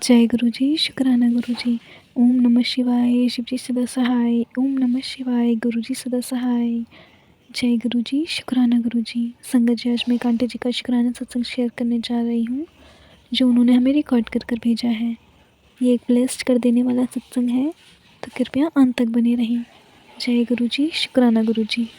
जय गुरु जी, शुक्राना गुरु जी। ओम नमः शिवाय, शिव जी सदा सहाय। ओम नमः शिवाय, गुरु जी सदा सहाय। जय गुरु जी, शुक्राना गुरु जी। संगत जी, आज मैं एक आंटी जी का शुक्राना सत्संग शेयर करने जा रही हूँ, जो उन्होंने हमें रिकॉर्ड कर कर भेजा है। ये एक ब्लेस्ड कर देने वाला सत्संग है, तो कृपया अंत तक बने रहें। जय गुरु जी, शुक्राना गुरु जी।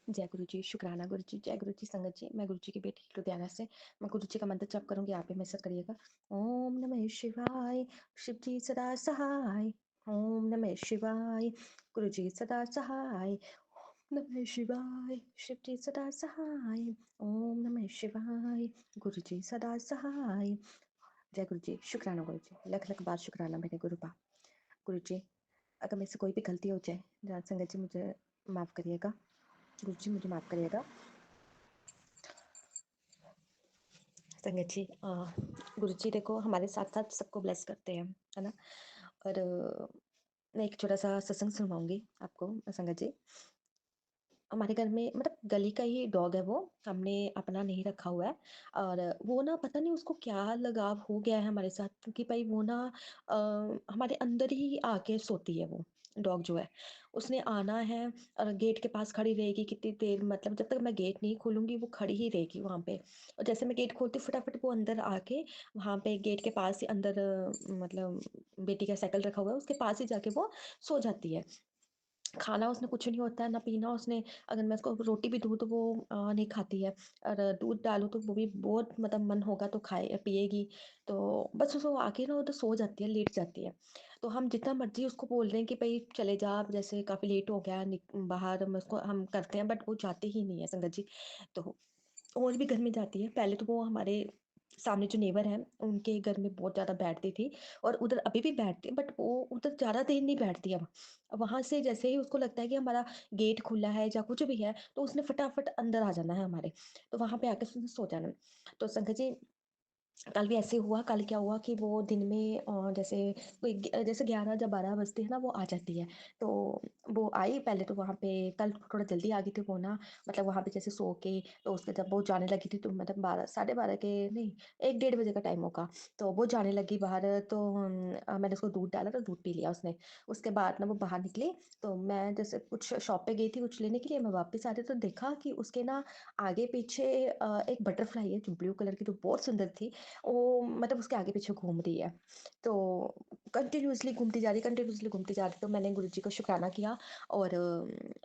जय गुरु जी, शुक्राना गुरु जी, जय गुरु जी। संगत जी, मैं गुरु जी की बेटी लुधियाना से। मैं गुरु जी का मंत्र जप करूंगी, आप भी मेरे साथ करिएगा। ओम नमः शिवाय, शिव जी सदा सहाय। ओम नमः शिवाय, गुरु जी सदा सहाय। ओम नमः शिवाय, शिव जी सदा सहाय। ओम नमः शिवाय, गुरु जी सदा सहाय। जय गुरु जी, शुक्राना गुरु जी, लख लख बार शुक्राना मेरे गुरु बा। गुरु जी, अगर मेरे से कोई भी गलती हो जाए, संगत जी मुझे माफ करिएगा। गुरु जी मुझे माफ करिएगा। संगत जी, गुरु जी देखो हमारे साथ साथ सबको ब्लेस करते हैं, है ना। और मैं एक छोटा सा सत्संग सुनवाऊंगी आपको। संगत जी, हमारे घर में मतलब गली का ही डॉग है, वो हमने अपना नहीं रखा हुआ है। और वो ना पता नहीं उसको क्या लगाव हो गया है हमारे साथ, क्योंकि भाई वो ना हमारे अंदर ही आके सोती है वो डॉग जो है। उसने आना है और गेट के पास खड़ी रहेगी कितनी देर, मतलब जब तक मैं गेट नहीं खोलूंगी वो खड़ी ही रहेगी वहां पे। और जैसे मैं गेट खोलती हूँ, फटाफट वो अंदर आके वहां पे गेट के पास ही अंदर मतलब बेटी का साइकिल रखा हुआ है उसके पास ही जाके वो सो जाती है। खाना उसने कुछ नहीं होता है ना पीना उसने। अगर मैं उसको रोटी भी दूँ तो वो नहीं खाती है। और दूध डालूँ तो वो भी बहुत मतलब मन होगा तो खाए पिएगी। तो बस उसको आके ना वो तो सो जाती है, लेट जाती है। तो हम जितना मर्जी उसको बोल रहे हैं कि भाई चले जा, आप जैसे काफ़ी लेट हो गया बाहर हम उसको हम करते हैं, बट वो जाती ही नहीं है संगत जी। तो और भी घर में जाती है। पहले तो वो हमारे सामने जो नेबर हैं उनके घर में बहुत ज़्यादा बैठती थी, और उधर अभी भी बैठती है, बट वो उधर ज़्यादा देर नहीं बैठती अब। वहाँ से जैसे ही उसको लगता है कि हमारा गेट खुला है या कुछ भी है, तो उसने फटाफट अंदर आ जाना है हमारे। तो वहाँ पे आके उसने सो जाना। तो संगत जी, कल भी ऐसे हुआ। कल क्या हुआ कि वो दिन में जैसे कोई जैसे 11 या 12 बजते हैं ना वो आ जाती है। तो वो आई पहले तो वहाँ पे, कल थोड़ा जल्दी आ गई थी वो ना। मतलब वहाँ पे जैसे सो के, तो उसके जब वो जाने लगी थी तो मतलब 12 12:30 के नहीं, 1 डेढ़ बजे का टाइम होगा। तो वो जाने लगी बाहर, तो मैंने उसको दूध डाला तो दूध पी लिया उसने। उसके बाद ना वो बाहर निकली। तो मैं जैसे कुछ शॉप पे गई थी कुछ लेने के लिए, मैं वापस आ रही तो देखा कि उसके ना आगे पीछे एक बटरफ्लाई है जो ब्लू कलर की, तो बहुत सुंदर थी। वो मतलब उसके आगे पीछे घूम रही है। तो कंटिन्यूअसली घूमती जा रही। तो मैंने गुरुजी को शुक्राना किया। और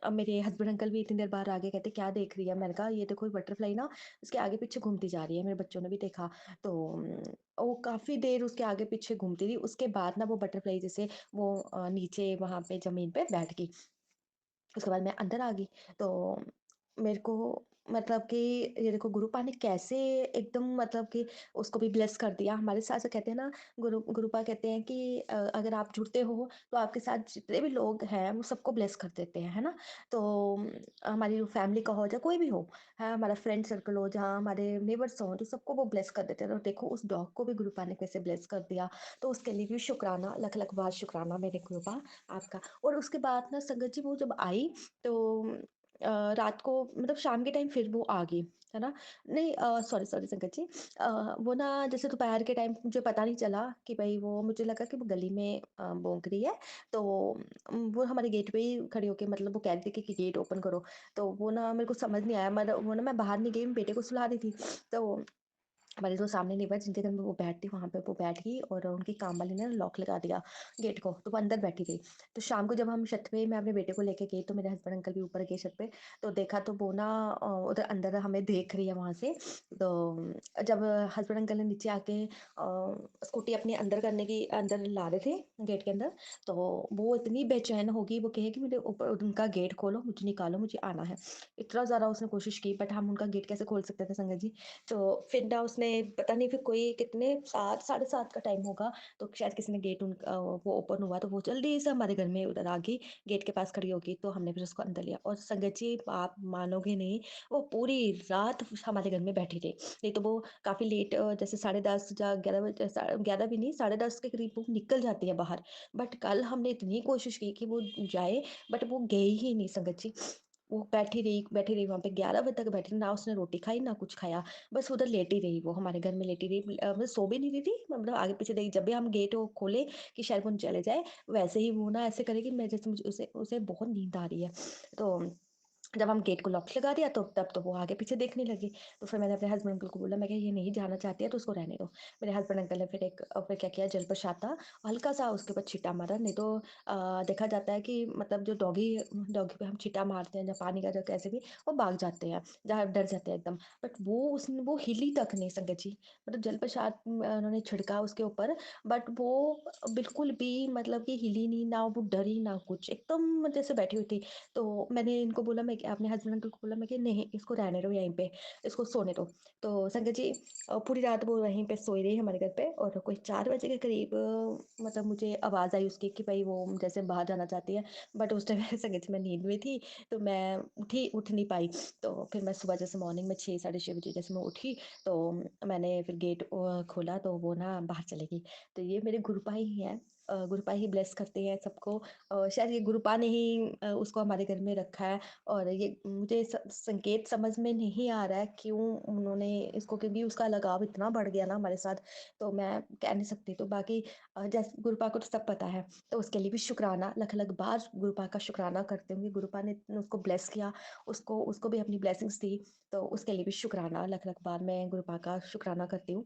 अब मेरे हस्बैंड अंकल भी इतनी देर बाद आगे कहते क्या देख रही है। मैंने कहा ये देखो बटरफ्लाई ना उसके आगे पीछे घूमती जा रही है। मेरे बच्चों ने भी देखा। तो वो काफी देर उसके आगे पीछे घूमती रही। उसके बाद ना वो बटरफ्लाई जैसे वो नीचे वहां पे जमीन पे बैठ गई। उसके बाद मैं अंदर आ गई। तो मेरे को मतलब कि ये देखो गुरुपा ने कैसे एकदम मतलब कि उसको भी ब्लेस कर दिया। हमारे साथ से कहते हैं ना, गुरुपा कहते हैं कि अगर आप जुड़ते हो तो आपके साथ जितने भी लोग हैं वो सबको ब्लेस कर देते हैं, है ना। तो हमारी फैमिली का हो या कोई भी हो, है हमारा फ्रेंड सर्कल हो, जहाँ हमारे नेबर्स हो, तो सबको वो ब्लेस कर देते हैं। तो देखो उस डॉग को भी गुरुपा ने कैसे ब्लेस कर दिया। तो उसके लिए भी शुक्राना, लख लख बार शुक्राना मेरे गुरुपा आपका। और उसके बाद ना संगत जी वो जब आई, तो रात को मतलब शाम के टाइम फिर वो आ गई, है ना। नहीं, सॉरी सॉरी संगत जी, वो ना जैसे दोपहर के टाइम मुझे पता नहीं चला कि भाई वो, मुझे लगा कि वो गली में भौंक रही है। तो वो हमारे गेट पे ही खड़ी होके मतलब वो कह रही थी कि गेट ओपन करो। तो वो ना मेरे को समझ नहीं आया, मतलब वो ना मैं बाहर नहीं गई, मैं बेटे को सुला रही थी। तो हमारे जो सामने नेबर जिनके घर में वो बैठती, वहां पे वो बैठ गई और उनकी काम वाली ने लॉक लगा दिया गेट को, तो वो अंदर बैठी रही। तो शाम को जब हम छत पे, मैं अपने बेटे को लेके गई, तो मेरे हस्बैंड अंकल भी ऊपर गए छत पे। तो देखा तो वो ना उधर अंदर हमें देख रही है वहां से। तो जब हस्बैंड अंकल ने नीचे आके स्कूटी अपनी अंदर करने की, अंदर ला रहे थे गेट के अंदर, तो वो इतनी बेचैन होगी, वो कहे कि मुझे ऊपर उनका गेट खोलो, मुझे निकालो, मुझे आना है। इतना ज्यादा उसने कोशिश की, बट हम उनका गेट कैसे खोल सकते थे संगत जी। तो फिर ना उसने पता नहीं, फिर कोई कितने 7 7:30 का टाइम होगा, तो शायद किसी ने गेट वो ओपन हुआ, तो वो जल्दी से हमारे घर में उधर आ गई, गेट के पास खड़ी होगी। तो हमने फिर उसको अंदर लिया। और संगत जी आप मानोगे नहीं, वो पूरी रात हमारे घर में बैठी रही। नहीं तो वो काफी लेट, जैसे 10:30 या 11 बजे, 11 भी नहीं, 10:30 के करीब वो निकल जाती है बाहर। बट कल हमने इतनी कोशिश की कि वो जाए, बट वो गई ही नहीं संगत जी। बैठी रही वहाँ पे 11 बजे तक बैठी, ना उसने रोटी खाई, ना कुछ खाया। बस उधर लेटी रही वो, हमारे घर में लेटी रही। मतलब सो भी नहीं रही थी, मतलब आगे-पीछे देखी, जब भी हम गेट वो खोले कि शायद वो चले जाए, वैसे ही वो ना ऐसे करेगी, मैं जैसे मुझे उसे उसे बहुत नींद आ रही है। तो जब हम गेट को लॉक लगा दिया, तो तब तो वो आगे-पीछे देखने लगी। तो फिर मैंने अपने हस्बैंड अंकल को बोला, मैं कहा ये नहीं जाना चाहती है तो उसको रहने दो। मेरे हस्बैंड अंकल ने फिर क्या किया, जल प्रसाद था, हल्का-सा उसके ऊपर छींटा मारा। नहीं तो देखा जाता है कि मतलब जो डॉगी डॉगी पे हम छींटा मारते हैं या पानी का जग कैसे भी, वो भाग जाते हैं, जहाँ डर जाते हैं एकदम। बट वो हिली तक नहीं संगत जी। मतलब जल प्रसाद उन्होंने छिड़का उसके ऊपर, बट वो बिल्कुल भी मतलब कि हिली नहीं, ना वो डरी ना कुछ, एकदम जैसे बैठी हुई थी। तो मैंने इनको बोला, मैं अपने हस्बैंड अंकल को बोला, मैं कि नहीं इसको रहने दो यहीं पे, इसको सोने दो। तो संगत जी पूरी रात वो वहीं पे सोई रही हमारे घर पे, और कोई 4 बजे के करीब मतलब मुझे आवाज़ आई उसकी कि भाई वो जैसे बाहर जाना चाहती है। बट उस टाइम संगत जी मैं नींद में थी, तो मैं उठ नहीं पाई। तो फिर मैं सुबह जैसे मॉर्निंग में 6 साढ़े 6 बजे जैसे मैं उठी, तो मैंने फिर गेट खोला, तो वो ना बाहर चली गई। तो ये मेरे गुरुपा ही हैं। गुरुपा ही ब्लेस करते हैं सबको। शायद ये गुरुपा ने ही उसको हमारे घर में रखा है। और ये मुझे संकेत समझ में नहीं आ रहा है क्यों उन्होंने इसको, क्योंकि उसका लगाव इतना बढ़ गया ना हमारे साथ, तो मैं कह नहीं सकती। तो बाकी जैसे गुरुपा को तो सब पता है, तो उसके लिए भी शुक्राना, लख लख बार गुरुपा का शुक्राना करती हूँ कि गुरुपा ने उसको ब्लेस किया, उसको उसको भी अपनी ब्लेसिंग्स दी। तो उसके लिए भी शुक्राना, लख लख बार मैं गुरुपा का शुक्राना करती हूँ।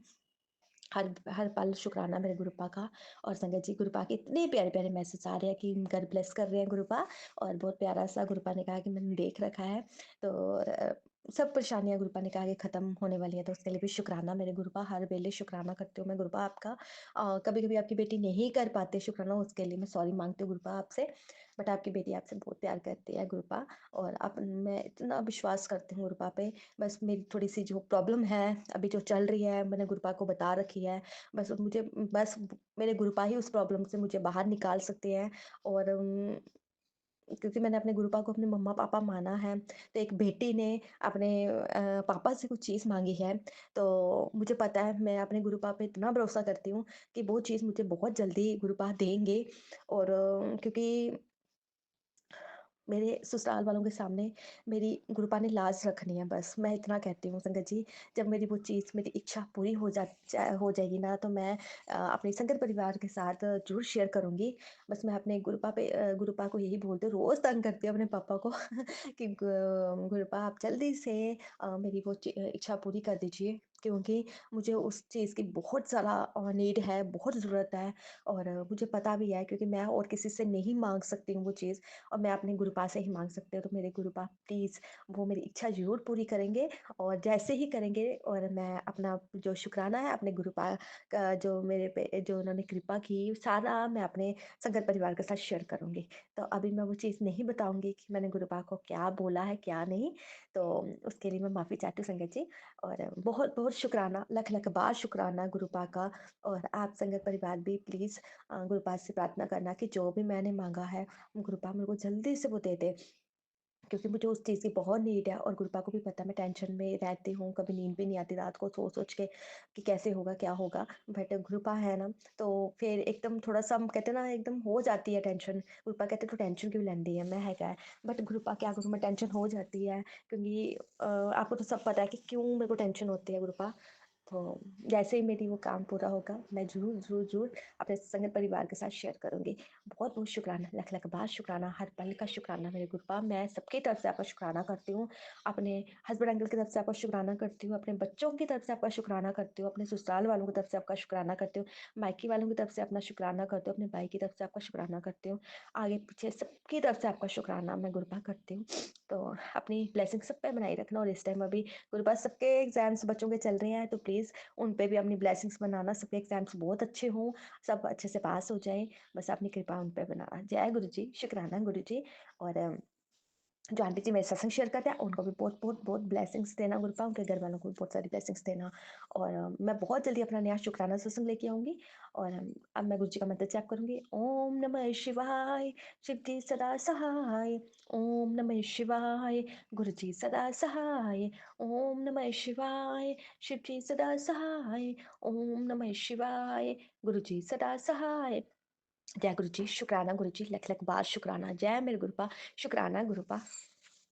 हर हर पल शुक्राना मेरे गुरुपा का। और संगत जी गुरुपा के इतने प्यारे-प्यारे मैसेज आ रहे हैं कि घर ब्लेस कर रहे हैं गुरुपा, और बहुत प्यारा-सा गुरुपा ने कहा कि मैंने देख रखा है। तो सब परेशानियाँ गुरुपा ने कहा कि खत्म होने वाली हैं, तो उसके लिए भी शुक्राना मेरे गुरुपा, हर वेले शुक्राना करती हूँ मैं गुरुपा आपका। कभी-कभी आपकी बेटी नहीं कर पाती है शुक्राना, उसके लिए मैं सॉरी माँगती हूँ गुरुपा आपसे। बट आपकी बेटी आपसे बहुत प्यार करती है गुरुपा, और आप मैं इतना विश्वास करती हूँ गुरुपा पे। बस मेरी थोड़ी-सी जो प्रॉब्लम है, अभी जो चल रही है, मैंने गुरुपा को बता रखी है। बस मेरे गुरुपा ही उस प्रॉब्लम से मुझे बाहर निकाल सकते हैं। और क्योंकि मैंने अपने गुरुपा को अपने मम्मा-पापा माना है, तो एक बेटी ने अपने पापा से कुछ चीज़ माँगी है, तो मुझे पता है मैं अपने गुरुपा पे इतना भरोसा करती हूँ कि वो चीज़ मुझे बहुत जल्दी गुरुपा देंगे। और क्योंकि मेरे ससुराल वालों के सामने मेरी गुरुपा ने लाज रखनी है, बस मैं इतना कहती हूँ संगत जी। जब मेरी वो चीज़, मेरी इच्छा पूरी हो जाएगी ना, तो मैं अपने संगत परिवार के साथ ज़रूर शेयर करूँगी। बस मैं अपने गुरुपा को यही बोलती हूँ, रोज़ तंग करती हूँ अपने पापा को कि गुरुपा आप जल्दी से मेरी वो इच्छा पूरी कर दीजिए, क्योंकि मुझे उस चीज़ की बहुत ज़्यादा नीड है, बहुत ज़रूरत है। और मुझे पता भी है, क्योंकि मैं और किसी से नहीं माँग सकती हूँ वो चीज़, और मैं अपने गुरुपा से ही माँग सकती हूँ। तो मेरे गुरुपा प्लीज़ वो मेरी इच्छा ज़रूर पूरी करेंगे, और जैसे ही करेंगे, और मैं अपना जो शुकराना है अपने गुरुपा का, जो मेरे पे जो उन्होंने कृपा की, सारा मैं अपने संगत परिवार के साथ शेयर करूँगी। तो अभी मैं वो चीज़ नहीं बताऊँगी कि मैंने गुरुपा को क्या बोला है, क्या नहीं। तो उसके लिए मैं माफ़ी चाहती हूँ संगत जी। और बहुत-बहुत शुकराना, लख-लख बार शुकराना गुरुपा का। और आप संगत परिवार भी प्लीज़ गुरुपा से प्रार्थना करना कि जो भी मैंने माँगा है, गुरुपा मेरे को जल्दी से वो दे दे, क्योंकि मुझे उस चीज़ की बहुत नीड है। और गुरुपा को भी पता है मैं टेंशन में रहती हूँ, कभी नींद भी नहीं आती रात को सोच-सोच के कि कैसे होगा, क्या होगा? बट गुरुपा है ना, तो फिर एकदम थोड़ा-सा हम कहते हैं ना, एकदम हो जाती है टेंशन। गुरुपा कहते तू टेंशन क्यों लैंदी है, मैं है क्या है? बट गुरुपा क्या करूँ, मैं टेंशन हो जाती है, क्योंकि आपको तो सब पता है कि क्यों मेरे को टेंशन होती है गुरुपा। तो जैसे ही मेरी वो काम पूरा होगा, मैं ज़रूर, ज़रूर, ज़रूर अपने संगत परिवार के साथ शेयर करूँगी। बहुत-बहुत शुकराना, लख-लख बार शुकराना, हर पल का शुकराना मेरे गुरुपा। मैं सबकी तरफ से आपका शुकराना करती हूँ। अपने हस्बैंड अंकल की तरफ से आपका शुकराना करती हूँ, अपने बच्चों की तरफ से आपका शुकराना करती हूँ, अपने ससुराल वालों की तरफ से आपका शुकराना करती हूँ, मायके वालों की तरफ से अपना शुकराना करती हूँ, अपने भाई की तरफ से आपका शुकराना करती हूँ। आगे-पीछे सबकी तरफ से आपका शुकराना मैं गुरुपा करती हूँ। तो अपनी ब्लेसिंग सब पे बनाए रखना। और इस टाइम अभी गुरुपा सबके एग्ज़ाम्स बच्चों के चल रहे हैं, तो प्लीज़ उन पे भी अपनी ब्लेसिंग्स बनाना, सबके एग्ज़ाम्स बहुत अच्छे हों, सब अच्छे से पास हो जाएँ, बस अपनी कृपा उन पे बनाना। जय गुरु जी, शुकराना गुरु जी। और जो आंटी जी मेरे सत्संग शेयर करते हैं, उनको भी बहुत ब्लेसिंग्स देना गुरुपा, उनके घर वालों को भी बहुत सारी ब्लेसिंग्स देना। और मैं बहुत जल्दी अपना नया शुकराना सत्संग लेके आऊँगी। और अब मैं गुरु जी का मंत्र जाप करूँगी। ओम नमः शिवाय, शिव जी सदा सहाय। ओम नमः शिवाय, गुरु जी सदा सहाय। ओम नमः शिवाय, शिव जी सदा सहाय। ओम नमः शिवाय, गुरु जी सदा सहाय। जय गुरु जी, शुकराना गुरु जी, लख लख बार शुकराना। जय मेरे गुरुपा, शुकराना गुरुपा।